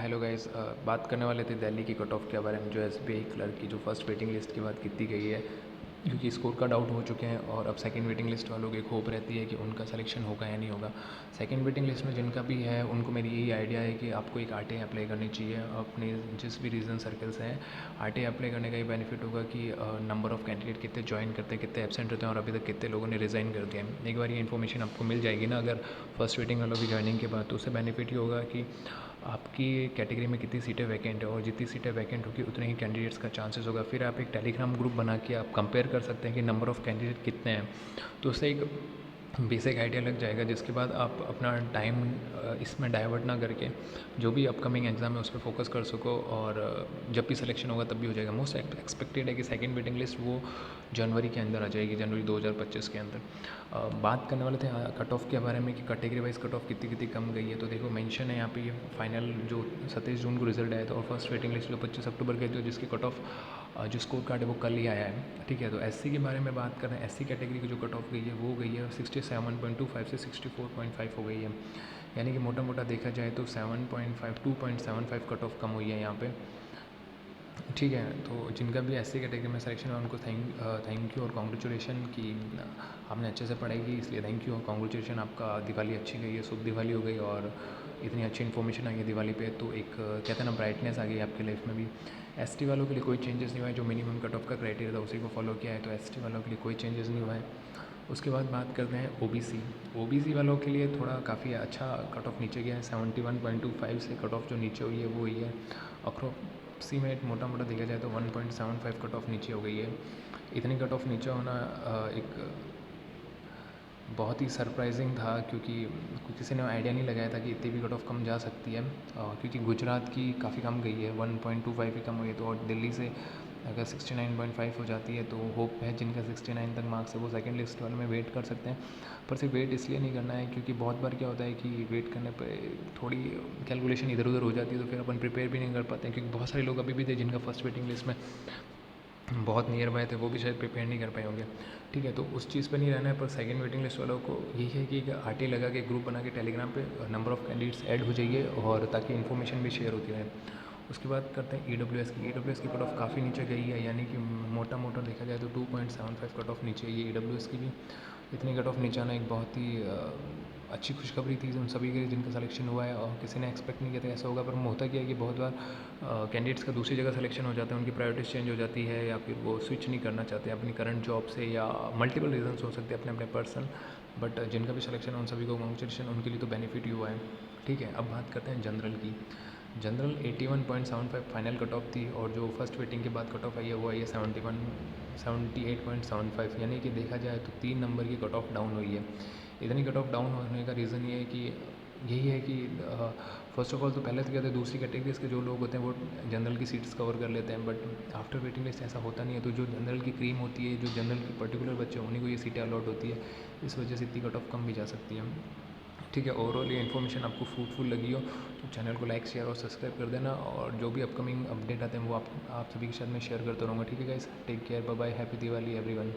Hello guys, बात करने वाले थे दिल्ली की कट ऑफ के बारे में, जो एसबीआई क्लर्क की जो फर्स्ट वेटिंग लिस्ट की बात की गई है, क्योंकि स्कोर कार्ड आउट हो चुके हैं और अब सेकंड वेटिंग लिस्ट वालों की एक होप रहती है कि उनका सिलेक्शन होगा या नहीं होगा। सेकंड वेटिंग लिस्ट में जिनका भी है उनको मेरी यही आइडिया है कि आपको एक आरटीआई अप्लाई करनी चाहिए। अपने जिस भी रीजन सर्कल से हैं, आरटीआई अप्लाई करने का ये बेनिफिट होगा कि नंबर ऑफ़ कैंडिडेट कितने ज्वाइन करते हैं, कितने एबसेंट रहते हैं और अभी तक कितने लोगों ने रिज़ाइन कर दिया है। एक बार ये इन्फॉर्मेशन आपको मिल जाएगी ना अगर फर्स्ट वेटिंग वालों की ज्वाइनिंग के बाद, तो उससे बेनिफिट ये होगा कि आपकी कैटेगरी में कितनी सीटें वैकेंट है और जितनी सीटें वैकेंट होगी उतने ही कैंडिडेट्स का चांसेस होगा। फिर आप एक टेलीग्राम ग्रुप बना के आप कंपेयर कर सकते हैं कि नंबर ऑफ़ कैंडिडेट कितने हैं, तो उससे एक बेसिक आइडिया लग जाएगा, जिसके बाद आप अपना टाइम इसमें डाइवर्ट ना करके जो भी अपकमिंग एग्ज़ाम है उस पर फोकस कर सको और जब भी सिलेक्शन होगा तब भी हो जाएगा। मोस्ट एक्सपेक्टेड है कि सेकंड वेटिंग लिस्ट वो जनवरी के अंदर आ जाएगी, जनवरी 2025 के अंदर। बात करने वाले थे कट ऑफ के बारे में कि कैटेगरी वाइज कट ऑफ कितनी कितनी कम गई है। तो देखो मेंशन है यहाँ पे, ये फाइनल जो 27 जून को रिजल्ट आया था और फर्स्ट वेटिंग लिस्ट जो 25 अक्टूबर गई थी, जिसकी कट ऑफ जो स्कोर कार्ड है वो कल ही आया है। ठीक है, तो एससी के बारे में बात कर रहे हैं। एससी कैटेगरी की जो कट ऑफ गई है वो गई है 67.25 से 64.5 हो गई है, यानी कि मोटा मोटा देखा जाए तो 7.5 2.75 कट ऑफ कम हुई है यहाँ पे। ठीक है, तो जिनका भी एससी कैटेगरी में सिलेक्शन हुआ उनको थैंक यू और कॉन्ग्रेचुलेशन कि आपने अच्छे से पढ़ाई की, इसलिए थैंक यू और कॉन्ग्रेचुलेशन। आपका दिवाली अच्छी गई है, शुभ दिवाली हो गई और इतनी अच्छी इन्फॉर्मेशन आई है दिवाली पे, तो एक कहते हैं ना ब्राइटनेस आ गई आपकी लाइफ में भी। एसटी वालों के लिए कोई चेंजेस नहीं हुआ है, जो मिनिमम कट ऑफ का क्राइटेरिया था उसी को फॉलो किया है, तो एसटी वालों के लिए कोई चेंजेस नहीं हुआ है। उसके बाद बात करते हैं ओबीसी वालों के लिए थोड़ा काफ़ी अच्छा कट ऑफ नीचे गया है। 71.25 से कट ऑफ जो नीचे हुई है वो हुई है अप्रोक्सीमेट, मोटा मोटा देखा जाए तो 1.75 कट ऑफ नीचे हो गई है। इतनी कट ऑफ नीचे होना एक बहुत ही सरप्राइजिंग था, क्योंकि किसी ने आइडिया नहीं लगाया था कि इतनी भी कट ऑफ कम जा सकती है। क्योंकि गुजरात की काफ़ी कम गई है, 1.25 ही कम हुई है, तो और दिल्ली से अगर 69.5 हो जाती है तो होप है जिनका 69 तक मार्क्स है वो सेकंड लिस्ट वाले में वेट कर सकते हैं। पर सिर्फ वेट इसलिए नहीं करना है क्योंकि बहुत बार क्या होता है कि वेट करने पे थोड़ी कैलकुलेशन इधर उधर हो जाती है, तो फिर अपन प्रिपेयर भी नहीं कर पाते हैं, क्योंकि बहुत सारे लोग अभी भी थे जिनका फर्स्ट वेटिंग लिस्ट में बहुत नियर बाय थे, वो भी शायद प्रिपेयर नहीं कर पाए होंगे। ठीक है, तो उस चीज़ पे नहीं रहना है, पर सेकंड वेटिंग लिस्ट वालों को यही है कि आरटीआई लगा के ग्रुप बना के टेलीग्राम पे नंबर ऑफ़ कैंडिडेट्स ऐड हो जाइए और ताकि इन्फॉर्मेशन भी शेयर होती रहे। उसके बाद करते हैं ईडब्ल्यूएस की कट ऑफ काफ़ी नीचे गई है, यानी कि मोटा मोटा देखा जाए तो 2.75 कट ऑफ नीचे है ये ईडब्ल्यूएस की भी। इतनी कट ऑफ नीचे आना एक बहुत ही अच्छी खुशखबरी थी उन सभी के लिए जिनका सिलेक्शन हुआ है, और किसी ने एक्सपेक्ट नहीं किया था ऐसा होगा। पर होता क्या है कि बहुत बार कैंडिडेट्स का दूसरी जगह सिलेक्शन हो जाता है, उनकी प्रायोरिटीज़ चेंज हो जाती है या फिर वो स्विच नहीं करना चाहते अपनी करंट जॉब से, या मल्टीपल रीजंस हो सकते हैं अपने अपने पर्सनल। बट जिनका भी सिलेक्शन है उन सभी को कॉन्ग्रेचुलेशन, उनके लिए तो बेनिफिट ही हुआ है। ठीक है, अब बात करते हैं जनरल की। जनरल 81.75 फाइनल कट ऑफ थी और जो फर्स्ट वेटिंग के बाद कट ऑफ आई है वो आई है 78.75, यानी कि देखा जाए तो 3 नंबर की कट ऑफ डाउन हुई है। इतनी कट ऑफ डाउन होने का रीज़न ये है कि यही है कि फर्स्ट ऑफ ऑल तो पहले तो क्या था, दूसरी कैटेगरीज के जो लोग होते हैं वो जनरल की सीट्स कवर कर लेते हैं, बट आफ्टर वेटिंग लिस्ट ऐसा होता नहीं है। तो जो जनरल की क्रीम होती है, जो जनरल की पर्टिकुलर बच्चे उन्हीं को ये सीटें अलॉट होती है, इस वजह से इतनी कट ऑफ कम भी जा सकती है। ठीक है, ओवरऑल ये इन्फॉर्मेशन आपको फ्रूटफुल लगी हो तो चैनल को लाइक शेयर और सब्सक्राइब कर देना, और जो भी अपकमिंग अपडेट आते हैं वो आप सभी के साथ में शेयर करता रहूँगा। ठीक है guys, take care, bye bye, happy Diwali everyone.